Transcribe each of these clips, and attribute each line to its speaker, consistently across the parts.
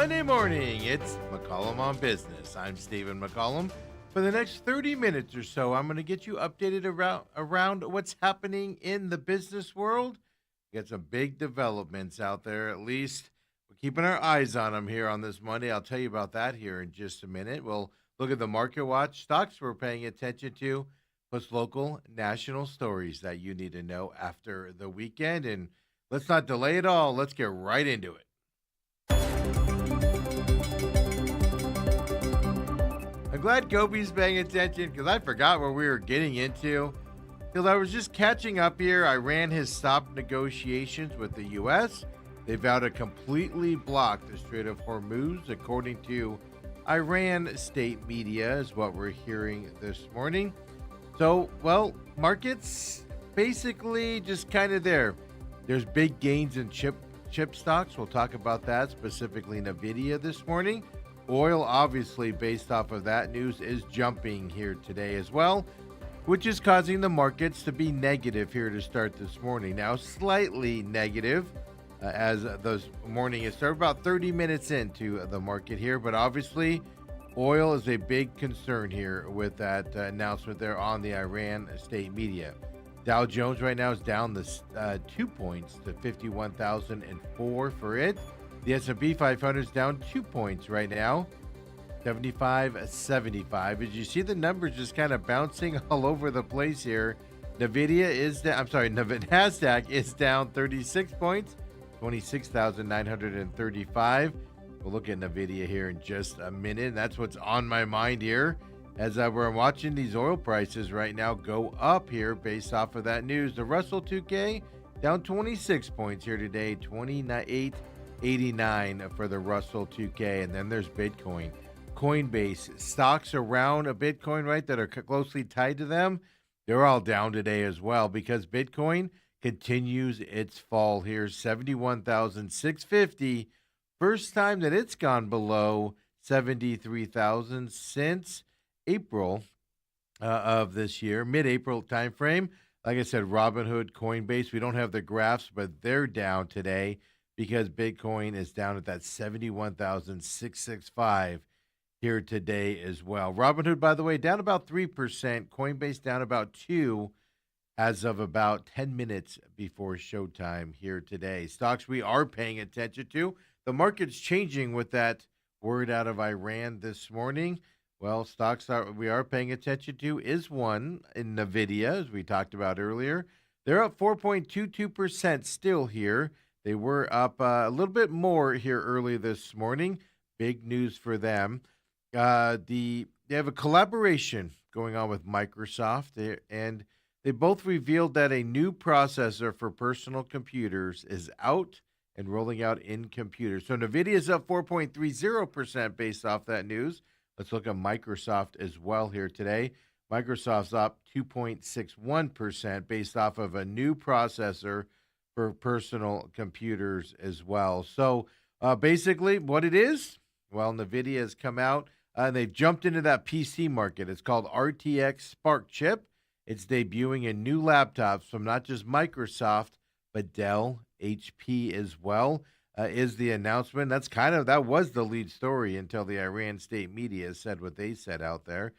Speaker 1: Monday morning. It's McCollum on Business. I'm Stephen McCollum. For the next 30 minutes or so, I'm going to get you updated around what's happening in the business world. We got some big developments out there, at least. We're keeping our eyes on them here on this Monday. I'll tell you about that here in just a minute. We'll look at the market watch, stocks we're paying attention to, plus local, national stories that you need to know after the weekend. And let's not delay it all. Let's get right into it. I'm glad Gopi's paying attention because I forgot what we were getting into. Because I was just catching up here. Iran has stopped negotiations with the U.S. They vowed to completely block the Strait of Hormuz, according to Iran state media, is what we're hearing this morning. So, well, markets basically just kind of there. There's big gains in chip stocks. We'll talk about that, specifically NVIDIA this morning. Oil, obviously, based off of that news, is jumping here today as well, which is causing the markets to be negative here to start this morning. Now, slightly negative as the morning is started, about 30 minutes into the market here. But obviously, oil is a big concern here with that announcement there on the Iran state media. Dow Jones right now is down 2 points to 51,004 for it. The S&P 500 is down 2 points right now, 75.75. As you see the numbers just kind of bouncing all over the place here. NVIDIA is down, NASDAQ is down 36 points, 26,935. We'll look at NVIDIA here in just a minute. That's what's on my mind here as we're watching these oil prices right now go up here based off of that news. The Russell 2K down 26 points here today, 28.89 for the Russell 2K. And then there's Bitcoin. Coinbase, stocks around a Bitcoin, right, that are closely tied to them, they're all down today as well because Bitcoin continues its fall here, 71,650. First time that it's gone below 73,000 since April of this year, mid-April timeframe. Like I said, Robinhood, Coinbase, we don't have the graphs, but they're down today because Bitcoin is down at that 71,665 here today as well. Robinhood, by the way, down about 3%. Coinbase down about 2% as of about 10 minutes before showtime here today. Stocks we are paying attention to. The market's changing with that word out of Iran this morning. Well, stocks we are paying attention to is one in NVIDIA, as we talked about earlier. They're up 4.22% still here. They were up a little bit more here early this morning. Big news for them. They have a collaboration going on with Microsoft, and they both revealed that a new processor for personal computers is out and rolling out in computers. So NVIDIA is up 4.30% based off that news. Let's look at Microsoft as well here today. Microsoft's up 2.61% based off of a new processor for personal computers as well. So basically what it is, well, NVIDIA has come out and they've jumped into that PC market. It's called RTX Spark Chip. It's debuting in new laptops from not just Microsoft, but Dell, HP as well. Is the announcement. That was the lead story until the Iran state media said what they said out there,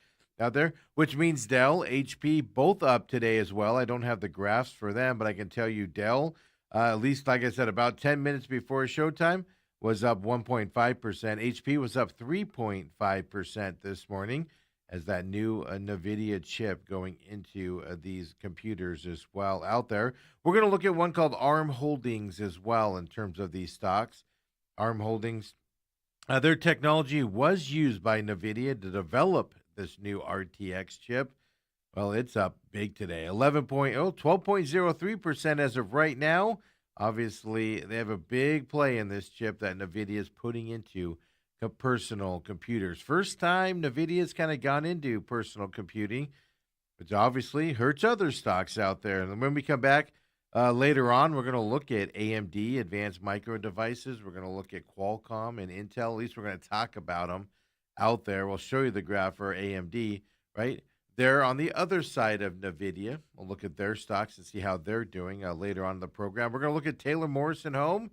Speaker 1: which means Dell, HP, both up today as well. I don't have the graphs for them, but I can tell you Dell, at least like I said, about 10 minutes before showtime, was up 1.5%. HP was up 3.5% this morning as that new NVIDIA chip going into these computers as well out there. We're going to look at one called ARM Holdings as well in terms of these stocks. ARM Holdings, their technology was used by NVIDIA to develop this new RTX chip. Well, it's up big today, 12.03% as of right now. Obviously, they have a big play in this chip that NVIDIA is putting into personal computers. First time NVIDIA's kind of gone into personal computing, which obviously hurts other stocks out there. And when we come back later on, we're going to look at AMD, Advanced Micro Devices. We're going to look at Qualcomm and Intel. At least we're going to talk about them out there. We'll show you the graph for AMD, right? They're on the other side of NVIDIA. We'll look at their stocks and see how they're doing later on in the program. We're going to look at Taylor Morrison Home.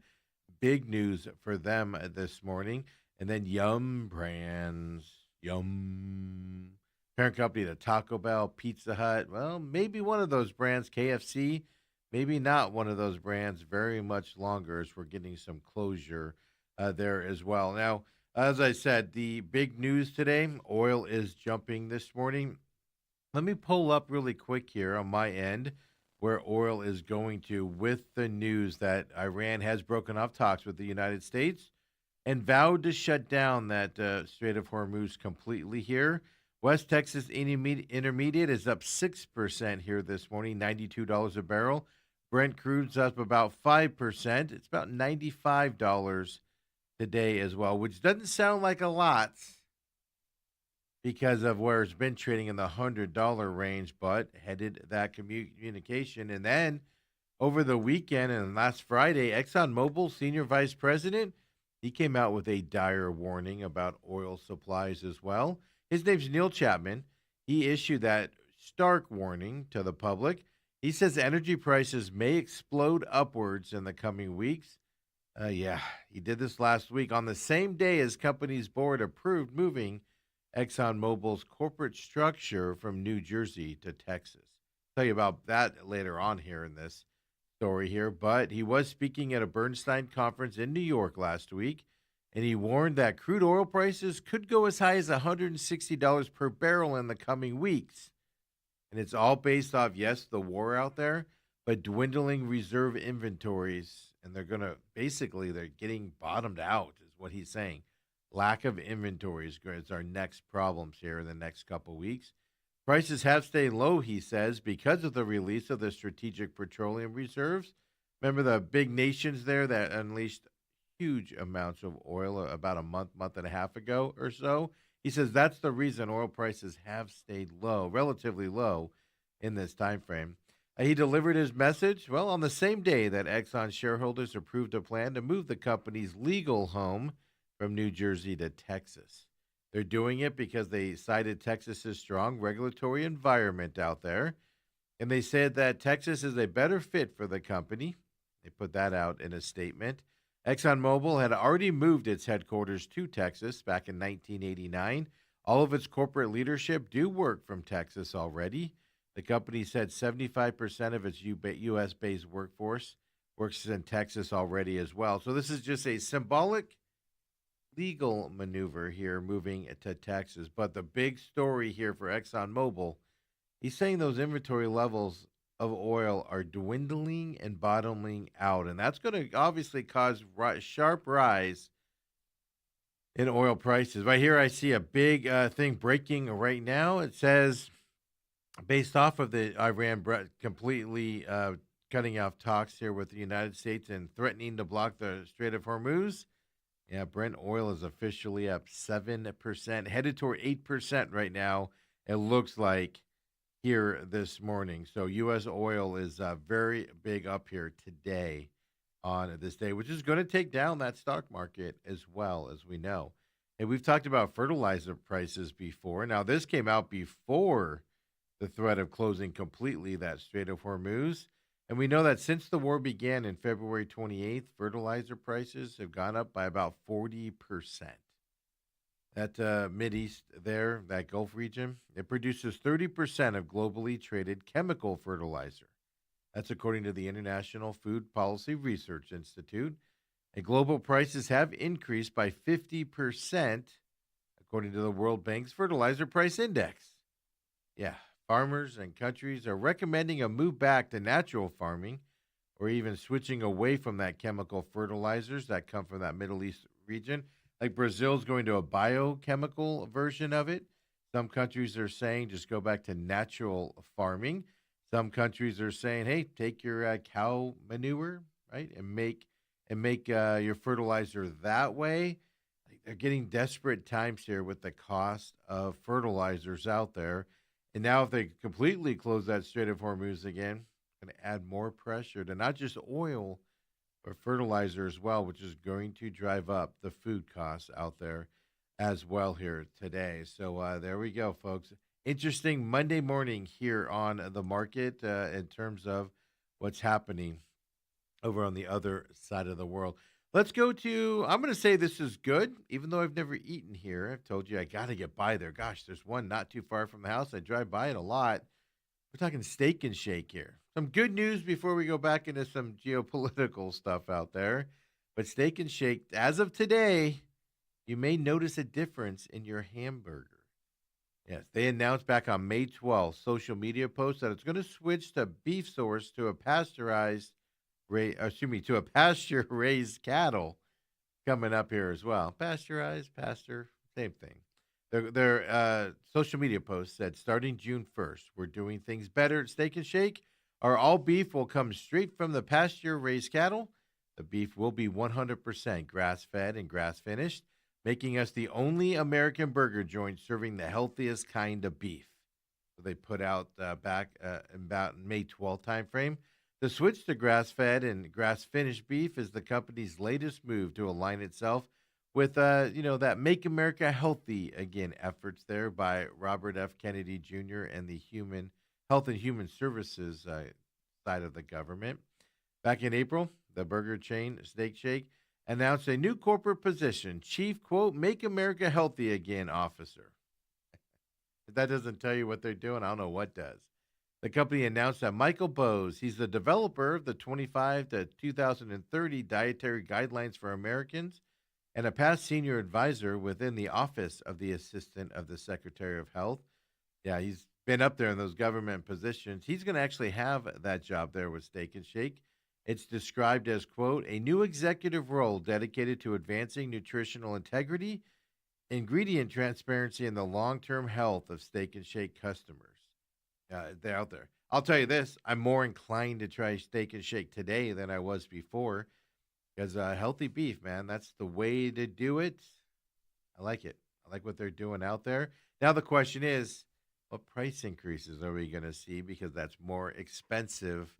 Speaker 1: Big news for them this morning. And then Yum Brands, Yum. Parent company to Taco Bell, Pizza Hut. Well, maybe one of those brands, KFC, maybe not one of those brands very much longer as we're getting some closure there as well. Now, as I said, the big news today, oil is jumping this morning. Let me pull up really quick here on my end where oil is going to with the news that Iran has broken off talks with the United States and vowed to shut down that Strait of Hormuz completely here. West Texas Intermediate is up 6% here this morning, $92 a barrel. Brent crude's up about 5%. It's about $95 today as well, which doesn't sound like a lot because of where it's been trading in the $100 range, but headed that communication. And then over the weekend and last Friday, ExxonMobil senior vice president, he came out with a dire warning about oil supplies as well. His name's Neil Chapman. He issued that stark warning to the public. He says energy prices may explode upwards in the coming weeks. Yeah, he did this last week on the same day as company's board approved moving ExxonMobil's corporate structure from New Jersey to Texas. Tell you about that later on here in this story here. But he was speaking at a Bernstein conference in New York last week, and he warned that crude oil prices could go as high as $160 per barrel in the coming weeks. And it's all based off, yes, the war out there, but dwindling reserve inventories. And they're going to basically, they're getting bottomed out, is what he's saying. Lack of inventories is our next problems here in the next couple of weeks. Prices have stayed low, he says, because of the release of the strategic petroleum reserves. Remember the big nations there that unleashed huge amounts of oil about a month and a half ago or so? He says that's the reason oil prices have stayed low, relatively low in this time frame. He delivered his message, well, on the same day that Exxon shareholders approved a plan to move the company's legal home from New Jersey to Texas. They're doing it because they cited Texas's strong regulatory environment out there, and they said that Texas is a better fit for the company. They put that out in a statement. ExxonMobil had already moved its headquarters to Texas back in 1989. All of its corporate leadership do work from Texas already. The company said 75% of its U.S.-based workforce works in Texas already as well. So this is just a symbolic legal maneuver here moving to Texas. But the big story here for ExxonMobil, he's saying those inventory levels of oil are dwindling and bottoming out. And that's going to obviously cause sharp rise in oil prices. Right here, I see a big thing breaking right now. It says, based off of the Iran completely cutting off talks here with the United States and threatening to block the Strait of Hormuz, yeah, Brent oil is officially up 7%, headed toward 8% right now. It looks like here this morning. So U.S. oil is very big up here today on this day, which is going to take down that stock market as well, as we know. And we've talked about fertilizer prices before. Now, this came out before the threat of closing completely that Strait of Hormuz. And we know that since the war began in February 28th, fertilizer prices have gone up by about 40%. That Mideast there, that Gulf region, it produces 30% of globally traded chemical fertilizer. That's according to the International Food Policy Research Institute. And global prices have increased by 50%, according to the World Bank's Fertilizer Price Index. Yeah, farmers and countries are recommending a move back to natural farming or even switching away from that chemical fertilizers that come from that Middle East region. Like Brazil's going to a biochemical version of it. Some countries are saying just go back to natural farming. Some countries are saying, hey, take your cow manure, right, and make your fertilizer that way. They're getting desperate times here with the cost of fertilizers out there. And now if they completely close that Strait of Hormuz again, going to add more pressure to not just oil, but fertilizer as well, which is going to drive up the food costs out there as well here today. So there we go, folks. Interesting Monday morning here on the market in terms of what's happening over on the other side of the world. Let's go to, I'm going to say this is good, even though I've never eaten here. I've told you I got to get by there. Gosh, there's one not too far from the house. I drive by it a lot. We're talking Steak and Shake here. Some good news before we go back into some geopolitical stuff out there. But Steak and Shake, as of today, you may notice a difference in your hamburger. Yes, they announced back on May 12th, social media post that it's going to switch to beef source to a to a pasture raised cattle coming up here as well. Pasteurized, pasture, same thing. Their social media post said starting June 1st, we're doing things better at Steak and Shake. Our all beef will come straight from the pasture raised cattle. The beef will be 100% grass fed and grass finished, making us the only American burger joint serving the healthiest kind of beef. So they put out back about May 12th timeframe. The switch to grass fed and grass finished beef is the company's latest move to align itself with that Make America Healthy Again efforts there by Robert F. Kennedy Jr. and the Human Health and Human Services side of the government. Back in April, the burger chain Steak Shake announced a new corporate position, Chief quote Make America Healthy Again officer. If that doesn't tell you what they're doing, I don't know what does. The company announced that Michael Bose, he's the developer of the 25 to 2030 dietary guidelines for Americans and a past senior advisor within the office of the Assistant of the Secretary of Health. Yeah, he's been up there in those government positions. He's going to actually have that job there with Steak and Shake. It's described as, quote, a new executive role dedicated to advancing nutritional integrity, ingredient transparency, and the long term health of Steak and Shake customers. They're out there. I'll tell you this, I'm more inclined to try Steak and Shake today than I was before because healthy beef, man, that's the way to do it. I like it. I like what they're doing out there. Now, the question is, what price increases are we going to see? Because that's more expensive.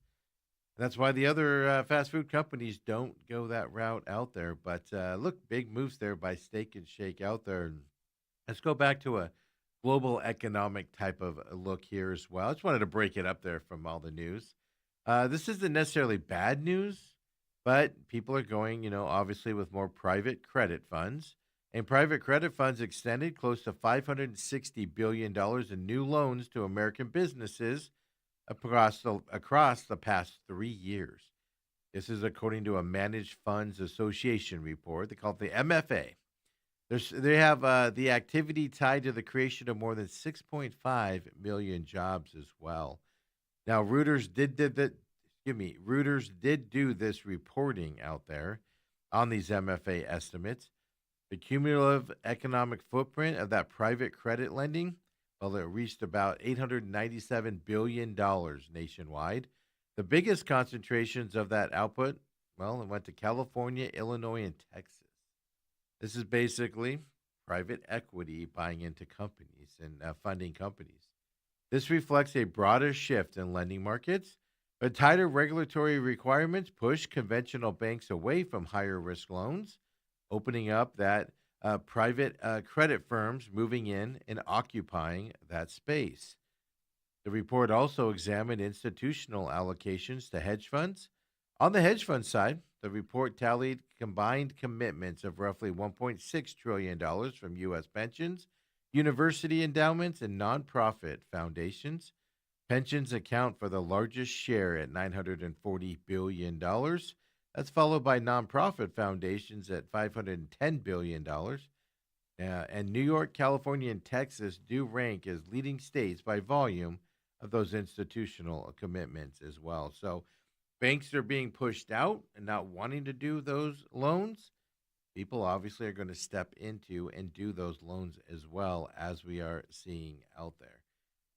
Speaker 1: And that's why the other fast food companies don't go that route out there. But look, big moves there by Steak and Shake out there. Let's go back to a global economic type of look here as well. I just wanted to break it up there from all the news. This isn't necessarily bad news, but people are going, obviously with more private credit funds. And private credit funds extended close to $560 billion in new loans to American businesses across the past 3 years. This is according to a Managed Funds Association report. They call it the MFA. They have the activity tied to the creation of more than 6.5 million jobs as well. Now, Reuters did do this reporting out there on these MFA estimates. The cumulative economic footprint of that private credit lending, well, it reached about $897 billion nationwide. The biggest concentrations of that output, well, it went to California, Illinois, and Texas. This is basically private equity buying into companies and funding companies. This reflects a broader shift in lending markets, but tighter regulatory requirements push conventional banks away from higher risk loans, opening up that private credit firms moving in and occupying that space. The report also examined institutional allocations to hedge funds. On the hedge fund side, the report tallied combined commitments of roughly $1.6 trillion from U.S. pensions, university endowments, and nonprofit foundations. Pensions account for the largest share at $940 billion. That's followed by nonprofit foundations at $510 billion. And New York, California, and Texas do rank as leading states by volume of those institutional commitments as well. So banks are being pushed out and not wanting to do those loans. People obviously are going to step into and do those loans as well, as we are seeing out there.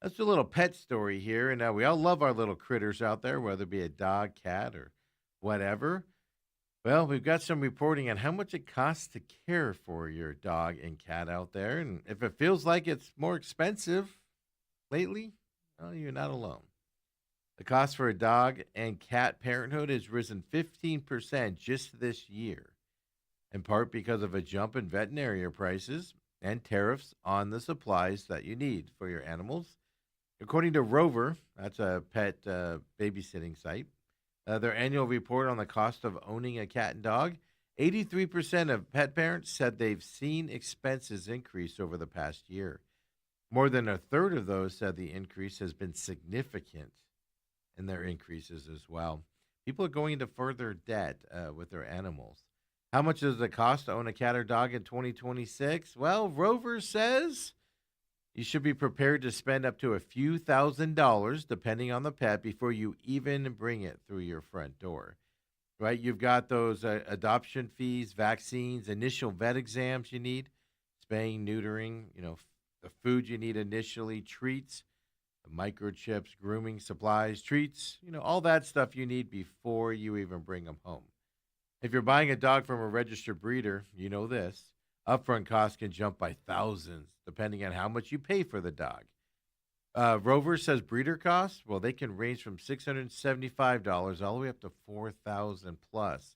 Speaker 1: That's a little pet story here. And we all love our little critters out there, whether it be a dog, cat, or whatever. Well, we've got some reporting on how much it costs to care for your dog and cat out there. And if it feels like it's more expensive lately, well, you're not alone. The cost for a dog and cat parenthood has risen 15% just this year, in part because of a jump in veterinary prices and tariffs on the supplies that you need for your animals. According to Rover, that's a pet babysitting site, their annual report on the cost of owning a cat and dog, 83% of pet parents said they've seen expenses increase over the past year. More than a third of those said the increase has been significant in their increases as well. People are going into further debt with their animals. How much does it cost to own a cat or dog in 2026? Well, Rover says you should be prepared to spend up to a few $1,000s, depending on the pet, before you even bring it through your front door. Right? You've got those adoption fees, vaccines, initial vet exams you need, spaying, neutering, the food you need initially, treats, the microchips, grooming supplies, treats, all that stuff you need before you even bring them home. If you're buying a dog from a registered breeder, you know this. Upfront costs can jump by thousands depending on how much you pay for the dog. Rover says breeder costs, well, they can range from $675 all the way up to $4,000 plus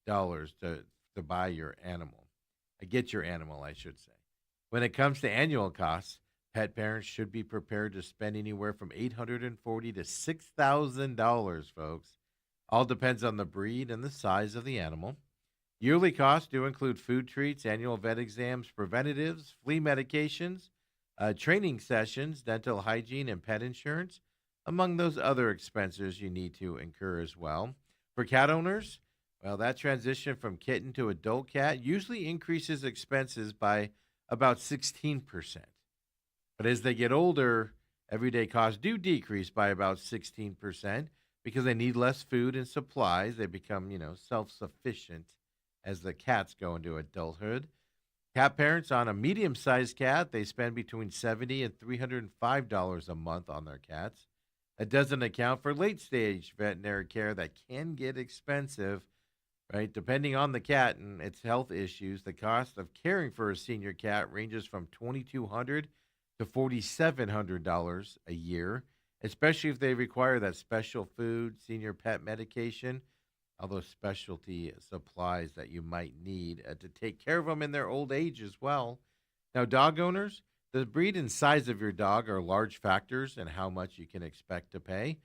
Speaker 1: dollars to buy your animal. Get your animal, I should say. When it comes to annual costs, pet parents should be prepared to spend anywhere from $840 to $6,000, folks. All depends on the breed and the size of the animal. Yearly costs do include food treats, annual vet exams, preventatives, flea medications, training sessions, dental hygiene, and pet insurance, among those other expenses you need to incur as well. For cat owners, well, that transition from kitten to adult cat usually increases expenses by about 16%. But as they get older, everyday costs do decrease by about 16% because they need less food and supplies. They become, self-sufficient as the cats go into adulthood. Cat parents on a medium-sized cat, they spend between $70 and $305 a month on their cats. That doesn't account for late-stage veterinary care that can get expensive, right? Depending on the cat and its health issues, the cost of caring for a senior cat ranges from $2,200 to $4,700 a year, especially if they require that special food, senior pet medication, all those specialty supplies that you might need to take care of them in their old age as well. Now, dog owners, the breed and size of your dog are large factors in how much you can expect to pay.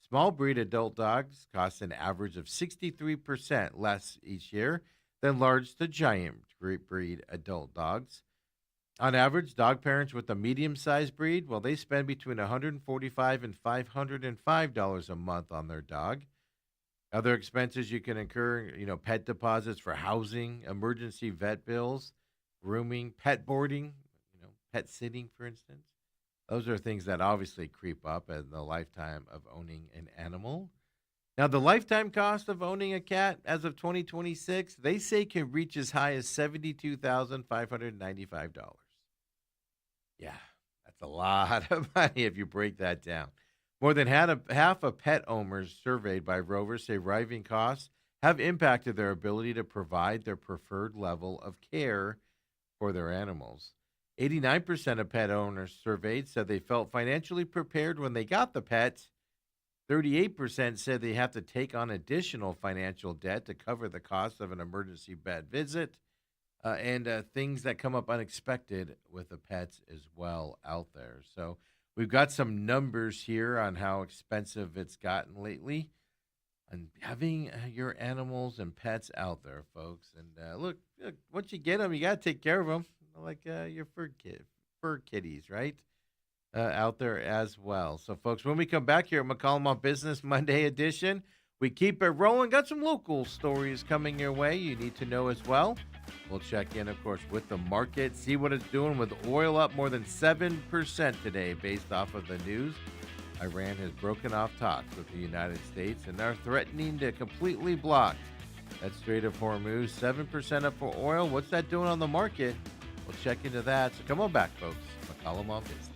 Speaker 1: Small breed adult dogs cost an average of 63% less each year than large to giant breed adult dogs. On average, dog parents with a medium-sized breed, well, they spend between $145 and $505 a month on their dog. Other expenses you can incur, pet deposits for housing, emergency vet bills, grooming, pet boarding, pet sitting, for instance. Those are things that obviously creep up in the lifetime of owning an animal. Now, the lifetime cost of owning a cat as of 2026, they say can reach as high as $72,595. Yeah, that's a lot of money if you break that down. More than half of pet owners surveyed by Rover say rising costs have impacted their ability to provide their preferred level of care for their animals. 89% of pet owners surveyed said they felt financially prepared when they got the pet. 38% said they have to take on additional financial debt to cover the cost of an emergency vet visit and things that come up unexpected with the pets as well out there. So we've got some numbers here on how expensive it's gotten lately and having your animals and pets out there, folks. And look, once you get them, you got to take care of them like your fur kitties, right? Out there as well. So, folks, when we come back here at McCollum on Business Monday edition, we keep it rolling. Got some local stories coming your way you need to know as well. We'll check in, of course, with the market, see what it's doing with oil up more than 7% today based off of the news. Iran has broken off talks with the United States and are threatening to completely block that Strait of Hormuz. 7% up for oil. What's that doing on the market? We'll check into that. So come on back, folks. McCollum on Business.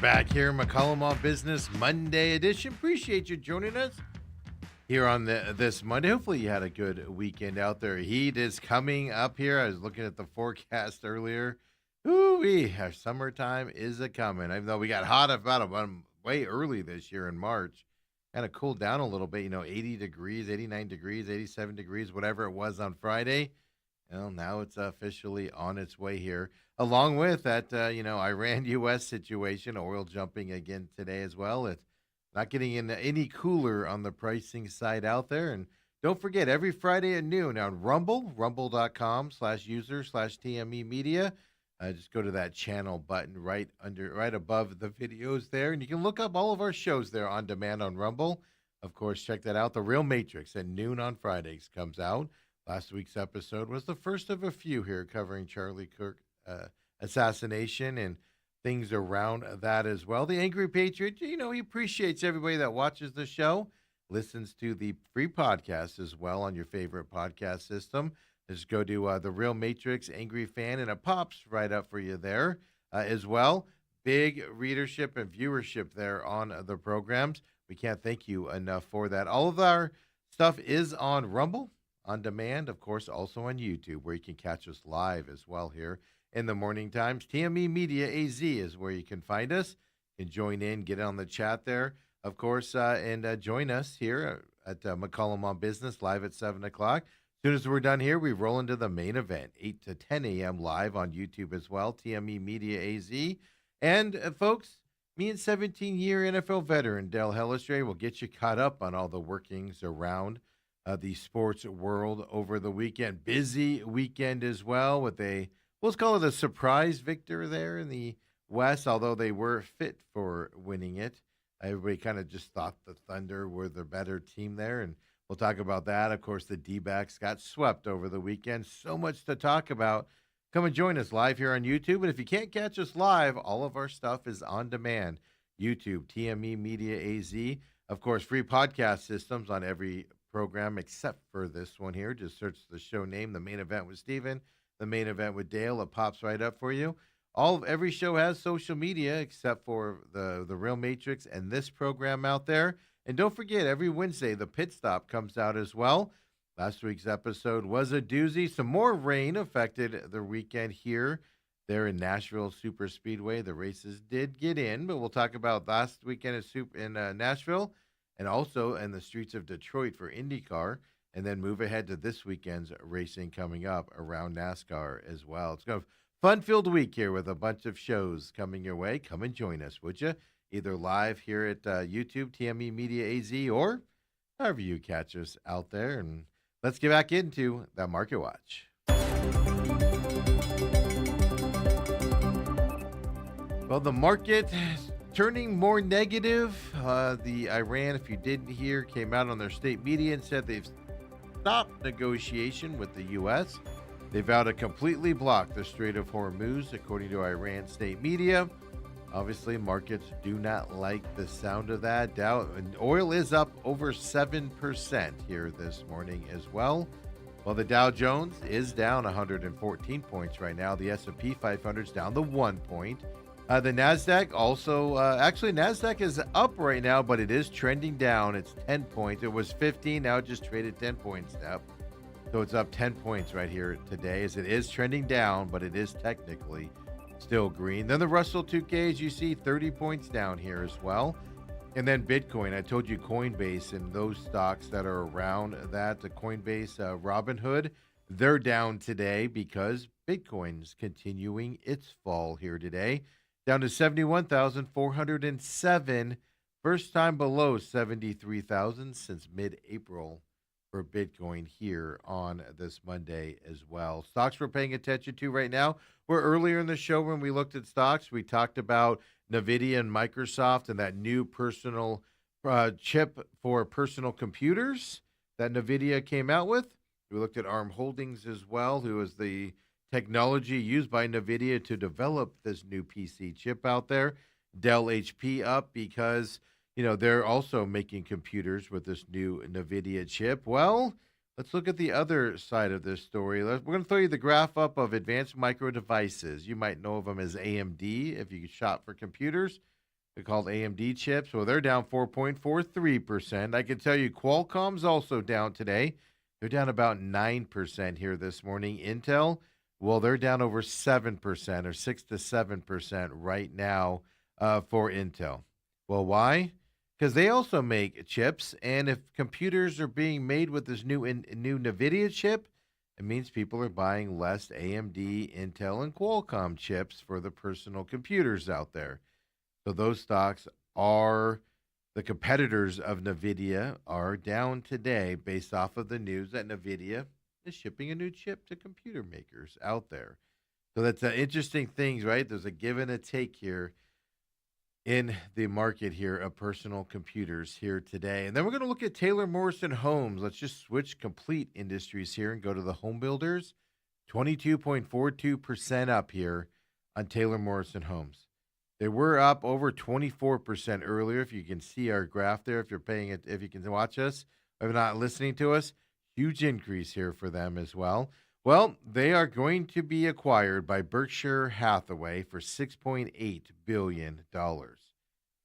Speaker 1: back here, McCollum on Business Monday edition. Appreciate you joining us here on this Monday. Hopefully you had a good weekend out there. Heat is coming up here. I was looking at the forecast earlier. Ooh-wee, our summertime is a-coming. Even though we got hot about way early this year in March. Kind of cooled down a little bit, 80 degrees, 89 degrees, 87 degrees, whatever it was on Friday. Well, now it's officially on its way here, along with that, Iran-U.S. situation, oil jumping again today as well. It's not getting any cooler on the pricing side out there. And don't forget, every Friday at noon on rumble.com/user/TME Media. Just go to that channel button right above the videos there, and you can look up all of our shows there on demand on Rumble. Of course, check that out. The Real Matrix at noon on Fridays comes out. Last week's episode was the first of a few here covering Charlie Kirk assassination and things around that as well. The Angry Patriot, he appreciates everybody that watches the show, listens to the free podcast as well on your favorite podcast system. Just go to The Real Matrix, Angry Fan, and it pops right up for you there as well. Big readership and viewership there on the programs. We can't thank you enough for that. All of our stuff is on Rumble, on demand, of course, also on YouTube, where you can catch us live as well here in the morning times. TME Media AZ is where you can find us. You can join in, get on the chat there, of course, and join us here at McCollum on Business live at 7 o'clock. As soon as we're done here, we roll into the main event, 8 to 10 a.m. live on YouTube as well, TME Media AZ. And, folks, me and 17-year NFL veteran Del Hellestrade will get you caught up on all the workings around the sports world over the weekend. Busy weekend as well with let's call it a surprise victor there in the West, although they were fit for winning it. Everybody kind of just thought the Thunder were the better team there, and we'll talk about that. Of course, the D-backs got swept over the weekend. So much to talk about. Come and join us live here on YouTube. And if you can't catch us live, all of our stuff is on demand. YouTube, TME Media AZ. Of course, free podcast systems on every program except for this one here. Just search the show name, The Main Event with Steven, The Main Event with Dale. It pops right up for you. Every show has social media except for the Real Matrix and this program out there. And don't forget, every Wednesday, the Pit Stop comes out as well. Last week's episode was a doozy. Some more rain affected the weekend there in Nashville Super Speedway. The races did get in, but we'll talk about last weekend in Nashville and also in the streets of Detroit for IndyCar, and then move ahead to this weekend's racing coming up around NASCAR as well. It's going to be a fun-filled week here with a bunch of shows coming your way. Come and join us, would you? Either live here at YouTube, TME Media AZ, or however you catch us out there. And let's get back into that Market Watch. Well, the market is turning more negative. The Iran, if you didn't hear, came out on their state media and said they've stopped negotiation with the U.S. They vowed to completely block the Strait of Hormuz, according to Iran state media. Obviously, markets do not like the sound of that. Oil is up over 7% here this morning as well. While the Dow Jones is down 114 points right now. The S&P 500 is down to 1 point. The NASDAQ also, NASDAQ is up right now, but it is trending down. It's 10 points. It was 15, now it just traded 10 points up. So it's up 10 points right here today, as it is trending down, but it is technically still green. Then the Russell 2K, as you see, 30 points down here as well. And then Bitcoin, I told you Coinbase and those stocks that are around that, the Coinbase, Robinhood, they're down today because Bitcoin's continuing its fall here today. Down to 71,407, first time below 73,000 since mid-April for Bitcoin here on this Monday as well. Stocks we're paying attention to right now. We're earlier in the show when we looked at stocks. We talked about NVIDIA and Microsoft and that new personal chip for personal computers that NVIDIA came out with. We looked at ARM Holdings as well, who is the technology used by NVIDIA to develop this new PC chip out there. Dell HP up because, they're also making computers with this new NVIDIA chip. Well, let's look at the other side of this story. We're going to throw you the graph up of Advanced Micro Devices. You might know of them as AMD if you shop for computers. They're called AMD chips. Well, they're down 4.43%. I can tell you Qualcomm's also down today. They're down about 9% here this morning. Intel, well, they're down over 7% or 6 to 7% right now for Intel. Well, why? Because they also make chips, and if computers are being made with this new NVIDIA chip, it means people are buying less AMD, Intel, and Qualcomm chips for the personal computers out there. So those stocks are the competitors of Nvidia are down today based off of the news that Nvidia is shipping a new chip to computer makers out there. So that's interesting things, right? There's a give and a take here in the market here of personal computers here today. And then we're going to look at Taylor Morrison Homes. Let's just switch complete industries here and go to the home builders. 22.42% up here on Taylor Morrison Homes. They were up over 24% earlier. If you can see our graph there, if you're paying it, if you can watch us, if you're not listening to us, huge increase here for them as well. Well, they are going to be acquired by Berkshire Hathaway for $6.8 billion.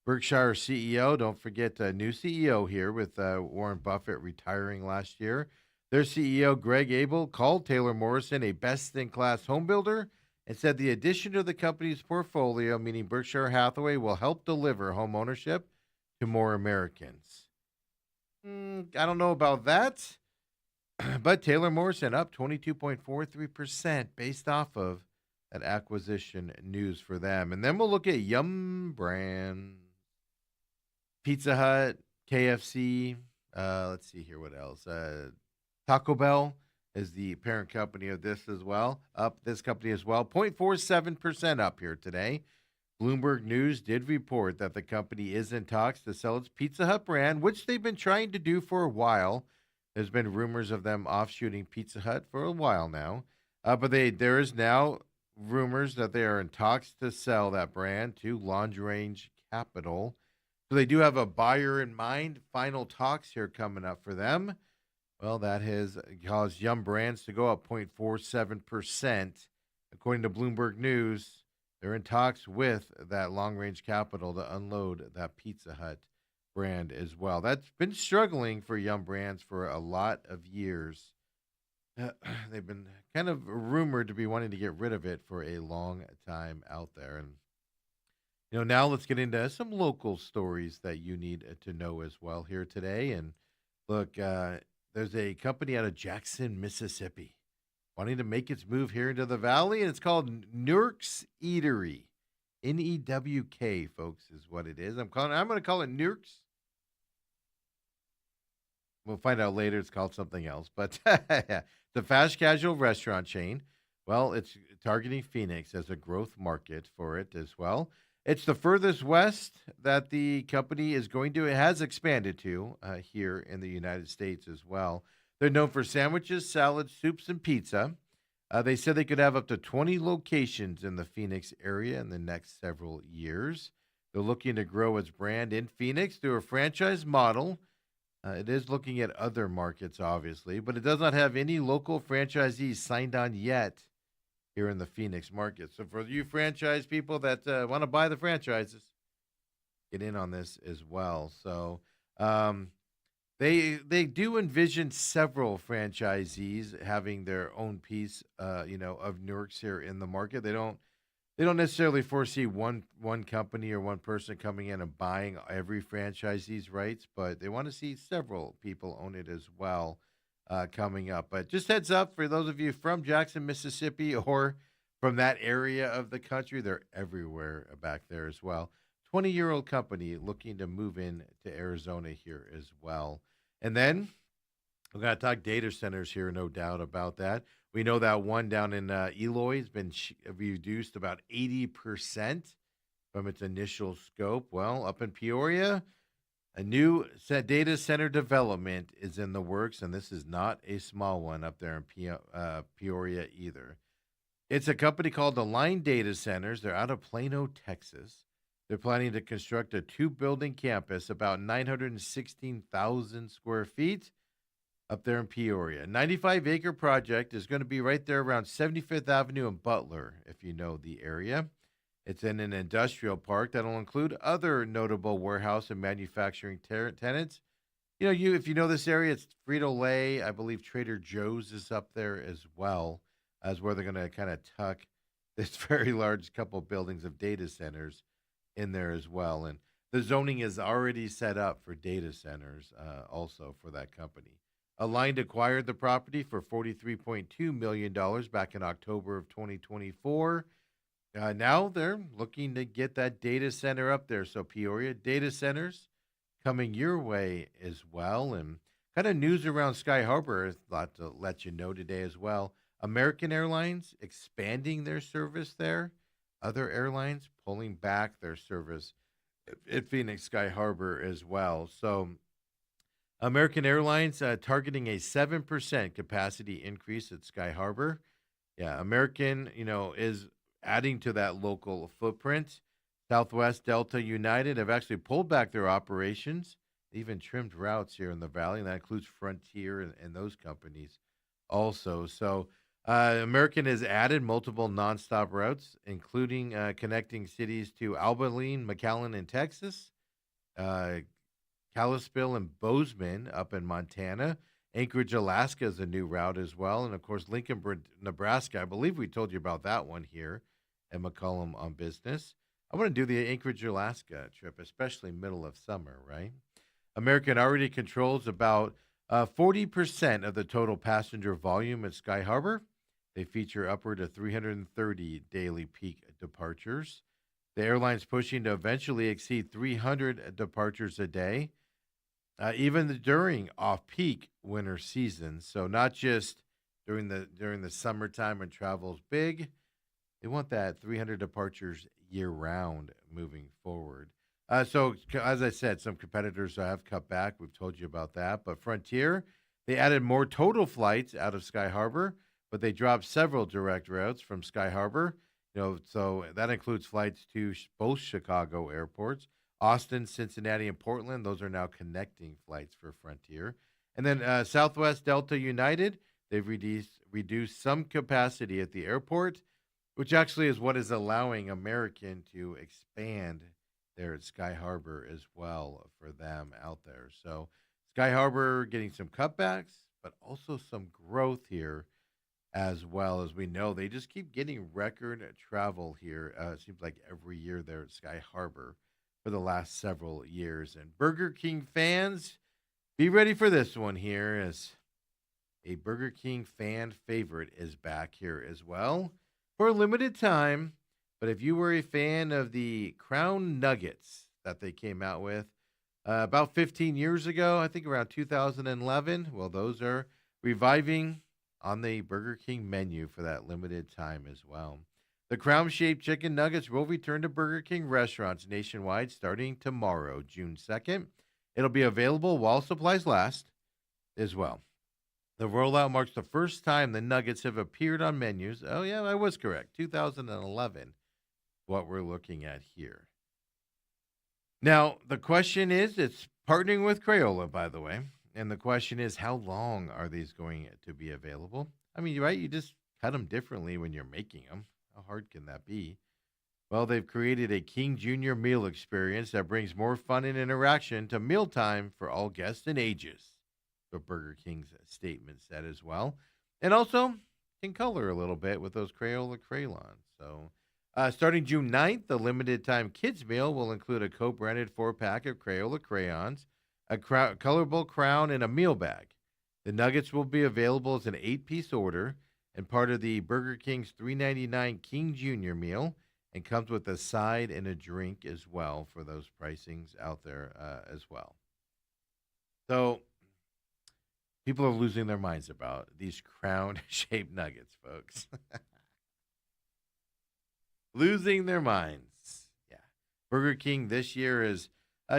Speaker 1: Berkshire CEO, don't forget a new CEO here with Warren Buffett retiring last year. Their CEO, Greg Abel, called Taylor Morrison a best-in-class home builder and said the addition to the company's portfolio, meaning Berkshire Hathaway, will help deliver home ownership to more Americans. I don't know about that, but Taylor Morrison up 22.43% based off of that acquisition news for them. And then we'll look at Yum Brands, Pizza Hut, KFC. Let's see here, what else? Taco Bell is the parent company of this as well. Up this company as well, 0.47% up here today. Bloomberg News did report that the company is in talks to sell its Pizza Hut brand, which they've been trying to do for a while. There's been rumors of them offshooting Pizza Hut for a while now. But there is now rumors that they are in talks to sell that brand to Long Range Capital. So they do have a buyer in mind. Final talks here coming up for them. Well, that has caused Yum Brands to go up 0.47%. According to Bloomberg News, they're in talks with that Long Range Capital to unload that Pizza Hut brand as well. That's been struggling for Yum Brands for a lot of years. They've been kind of rumored to be wanting to get rid of it for a long time out there. And, now let's get into some local stories that you need to know as well here today. And look, there's a company out of Jackson, Mississippi, wanting to make its move here into the valley, and it's called Nurk's Eatery. Newk, folks, is what it is. I'm going to call it Nurk's. We'll find out later. It's called something else, but it's a fast casual restaurant chain. Well, it's targeting Phoenix as a growth market for it as well. It's the furthest west that the company is going to. It has expanded to here in the United States as well. They're known for sandwiches, salads, soups, and pizza. They said they could have up to 20 locations in the Phoenix area in the next several years. They're looking to grow its brand in Phoenix through a franchise model. It is looking at other markets, obviously, but it does not have any local franchisees signed on yet here in the Phoenix market. So for you franchise people that want to buy the franchises, get in on this as well. So they do envision several franchisees having their own piece, of Newark's here in the market. They don't necessarily foresee one company or one person coming in and buying every franchisee's rights, but they want to see several people own it as well coming up. But just heads up for those of you from Jackson, Mississippi, or from that area of the country, they're everywhere back there as well. 20-year-old company looking to move in to Arizona here as well. And then we're going to talk data centers here, no doubt about that. We know that one down in Eloy has been reduced about 80% from its initial scope. Well, up in Peoria, a new data center development is in the works, and this is not a small one up there in Peoria either. It's a company called Align Data Centers. They're out of Plano, Texas. They're planning to construct a two-building campus, about 916,000 square feet, up there in Peoria. A 95-acre project is going to be right there around 75th Avenue and Butler, if you know the area. It's in an industrial park that'll include other notable warehouse and manufacturing tenants. You if you know this area, it's Frito Lay. I believe Trader Joe's is up there as well, as where they're going to kind of tuck this very large couple buildings of data centers in there as well. And the zoning is already set up for data centers, also for that company. Aligned acquired the property for $43.2 million back in October of 2024. Now they're looking to get that data center up there. So Peoria data centers coming your way as well. And kind of news around Sky Harbor, a lot to let you know today as well. American Airlines expanding their service there. Other airlines pulling back their service at Phoenix Sky Harbor as well. So American Airlines targeting a 7% capacity increase at Sky Harbor. Yeah, American, is adding to that local footprint. Southwest Delta United have actually pulled back their operations, even trimmed routes here in the valley, and that includes Frontier and those companies also. So, American has added multiple nonstop routes, including connecting cities to Abilene, McCollum in Texas, uh, Kalispell and Bozeman up in Montana. Anchorage, Alaska is a new route as well. And of course, Lincoln, Nebraska. I believe we told you about that one here at McCollum on Business. I want to do the Anchorage, Alaska trip, especially middle of summer, right? American already controls about 40% of the total passenger volume at Sky Harbor. They feature upward of 330 daily peak departures. The airline's pushing to eventually exceed 300 departures a day, even during off-peak winter seasons. So not just during the summertime when travel's big. They want that 300 departures year round moving forward. As I said, some competitors have cut back. We've told you about that. But Frontier, they added more total flights out of Sky Harbor, but they dropped several direct routes from Sky Harbor. So that includes flights to both Chicago airports, Austin, Cincinnati, and Portland. Those are now connecting flights for Frontier. And then Southwest Delta United, they've reduced some capacity at the airport, which actually is what is allowing American to expand there at Sky Harbor as well for them out there. So Sky Harbor getting some cutbacks, but also some growth here as well. As we know, they just keep getting record travel here. It seems like every year there at Sky Harbor for the last several years. And Burger King fans, be ready for this one here, as a Burger King fan favorite is back here as well for a limited time. But if you were a fan of the Crown Nuggets that they came out with about 15 years ago, I think around 2011, well, those are reviving on the Burger King menu for that limited time as well. The crown-shaped chicken nuggets will return to Burger King restaurants nationwide starting tomorrow, June 2nd. It'll be available while supplies last as well. The rollout marks the first time the nuggets have appeared on menus. Oh, yeah, I was correct. 2011, what we're looking at here. Now, the question is, it's partnering with Crayola, by the way. And the question is, how long are these going to be available? I mean, right? You just cut them differently when you're making them. How hard can that be? Well, they've created a King Jr. meal experience that brings more fun and interaction to mealtime for all guests and ages. What Burger King's statement said as well. And also can color a little bit with those Crayola crayons. So starting June 9th, the limited time kids meal will include a co-branded 4-pack of Crayola crayons, a colorable crown, and a meal bag. The nuggets will be available as an 8-piece order and part of the Burger King's $3.99 King Jr. meal, and comes with a side and a drink as well for those pricings out there as well. So people are losing their minds about these crown-shaped nuggets, folks. Losing their minds. Yeah. Burger King this year has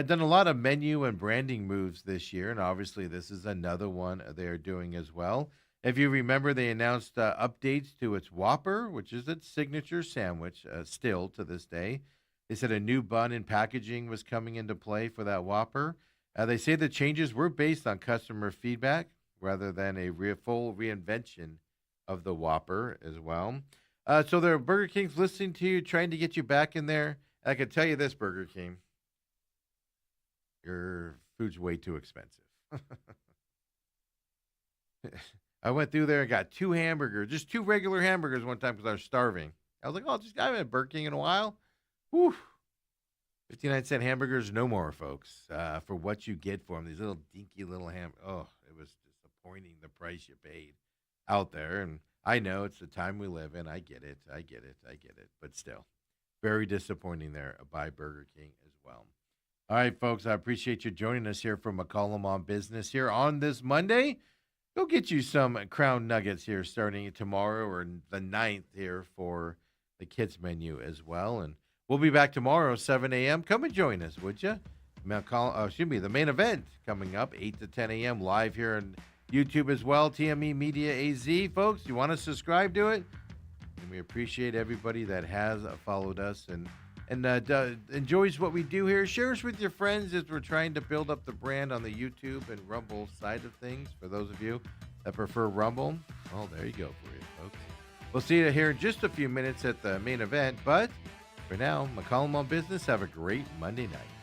Speaker 1: done a lot of menu and branding moves this year, and obviously this is another one they are doing as well. If you remember, they announced updates to its Whopper, which is its signature sandwich, still to this day. They said a new bun and packaging was coming into play for that Whopper. They say the changes were based on customer feedback rather than a full reinvention of the Whopper as well. So there, Burger King's listening to you, trying to get you back in there. I can tell you this, Burger King, your food's way too expensive. I went through there and got two hamburgers, just two regular hamburgers one time because I was starving. I was like, oh, I haven't had Burger King in a while. Whew. 59-cent hamburgers, no more, folks. For what you get for them, these little dinky little Oh, it was disappointing the price you paid out there. And I know it's the time we live in. I get it. I get it. I get it. But still, very disappointing there by Burger King as well. All right, folks, I appreciate you joining us here from McCollum on Business here on this Monday. Go get you some Crown Nuggets here starting tomorrow or the 9th here for the kids menu as well. And we'll be back tomorrow, 7 a.m. Come and join us, would you? The main event coming up, 8 to 10 a.m. live here on YouTube as well, TME Media AZ. Folks, you want to subscribe to it? And we appreciate everybody that has followed us and enjoys what we do here. Share us with your friends as we're trying to build up the brand on the YouTube and Rumble side of things. For those of you that prefer Rumble, well, there you go for you, folks. We'll see you here in just a few minutes at the main event. But for now, McCollum on Business, have a great Monday night.